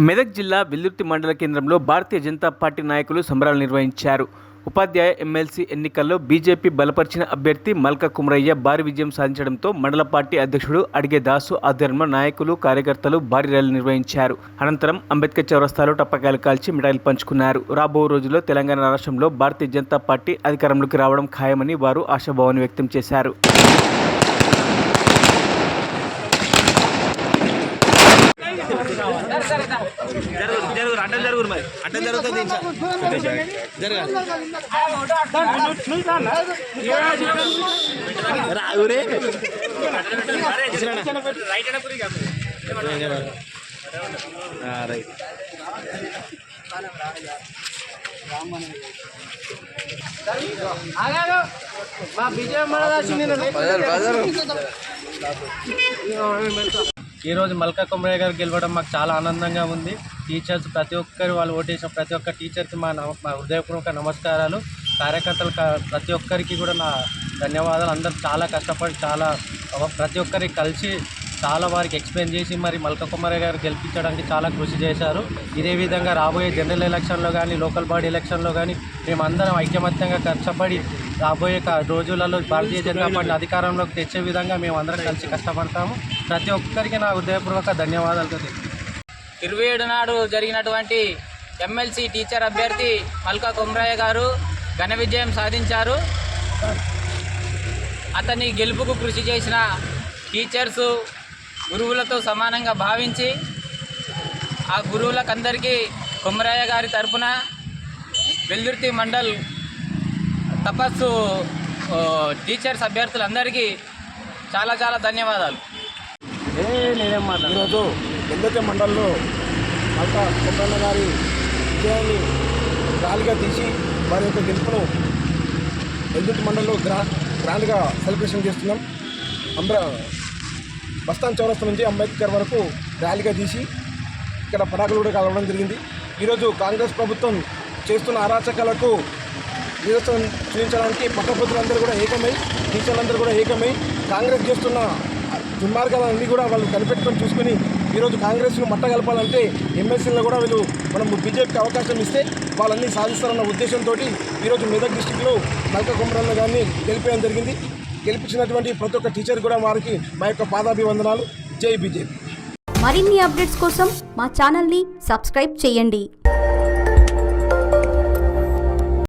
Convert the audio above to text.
మెదక్ జిల్లా వెల్దుర్తి మండల కేంద్రంలో భారతీయ జనతా పార్టీ నాయకులు సంబరాలు నిర్వహించారు. ఉపాధ్యాయ ఎమ్మెల్సీ ఎన్నికల్లో బీజేపీ బలపరిచిన అభ్యర్థి మల్క కుమరయ్య భారీ విజయం సాధించడంతో మండల పార్టీ అధ్యక్షుడు అడిగే దాసు ఆధ్వర్యంలో నాయకులు కార్యకర్తలు భారీ ర్యాలీ నిర్వహించారు. అనంతరం అంబేద్కర్ చౌరస్తాలో టపాకాయలు కాల్చి మిఠాయిలు పంచుకున్నారు. రాబో రోజుల్లో తెలంగాణ రాష్ట్రంలో భారతీయ జనతా పార్టీ అధికారంలోకి రావడం ఖాయమని వారు ఆశాభావాన్ని వ్యక్తం చేశారు. ఈరోజు మల్క కుమరయ్య గారు గెలవడం మాకు చాలా ఆనందంగా ఉంది. టీచర్స్ ప్రతి ఒక్కరు వాళ్ళు ఓటేసిన ప్రతి ఒక్క టీచర్కి మా హృదయపూర్వక నమస్కారాలు. కార్యకర్తలు ప్రతి ఒక్కరికి కూడా నా ధన్యవాదాలు. అందరూ చాలా కష్టపడి ప్రతి ఒక్కరికి కలిసి చాలా వారికి ఎక్స్ప్లెయిన్ చేసి మరి మల్క కుమరయ్య గారు గెలిపించడానికి చాలా కృషి చేశారు. ఇదే విధంగా రాబోయే జనరల్ ఎలక్షన్లో కానీ లోకల్ బాడీ ఎలక్షన్లో కానీ మేమందరం ఐకమత్యంగా కష్టపడి రాబోయే రోజులలో భారతీయ జనతా పార్టీ అధికారంలోకి తెచ్చే విధంగా మేమందరం కలిసి కష్టపడతాము. ప్రతి ఒక్కరికి నా హృదయపూర్వక ధన్యవాదాలు. 27 నాడు జరిగినటువంటి ఎమ్మెల్సీ టీచర్ అభ్యర్థి మల్క కుమరయ్య గారు ఘన విజయం సాధించారు. అతని గెలుపుకు కృషి చేసిన టీచర్సు గురువులతో సమానంగా భావించి ఆ గురువులకందరికీ కుమరయ్య గారి తరపున వెల్దుర్తి మండల్ తపస్సు టీచర్స్ అభ్యర్థులందరికీ చాలా చాలా ధన్యవాదాలు. ఈరోజు వెల్దుర్తి మండలంలో మల్క కుమరయ్య గారి విజయాన్ని ర్యాలీగా తీసి వారి యొక్క గెలుపును వెల్దుర్తి మండలంలో గ్రాండ్గా సెలబ్రేషన్ చేస్తున్నాం. బస్తాన్ చౌరస్తా నుంచి అంబేద్కర్ వరకు ర్యాలీగా తీసి ఇక్కడ పటాకులు కూడా కలవడం జరిగింది. ఈరోజు కాంగ్రెస్ ప్రభుత్వం చేస్తున్న అరాచకాలకు నిరసన చూపించడానికి పట్టభద్రులందరూ కూడా ఏకమై టీచర్లందరూ కూడా ఏకమై కాంగ్రెస్ చేస్తున్న దుర్మార్గాలన్నీ కూడా వాళ్ళు కనిపెట్టుకొని చూసుకొని ఈరోజు కాంగ్రెస్ను మట్టగలపాలంటే ఎమ్మెల్సీలను కూడా వీళ్ళు మనం బీజేపీకి అవకాశం ఇస్తే వాళ్ళన్నీ సాధిస్తారన్న ఉద్దేశంతో ఈరోజు మెదక్ డిస్టిక్లో మల్క కుమరయ్య గారిని గెలిపేయడం జరిగింది. గెలిపించినటువంటి ప్రతి ఒక్క టీచర్ కూడా వారికి మా యొక్క పాదాభివందనాలు. జై బీజేపీ. మరిన్ని అప్డేట్స్ కోసం మా ఛానల్ని సబ్స్క్రైబ్ చేయండి.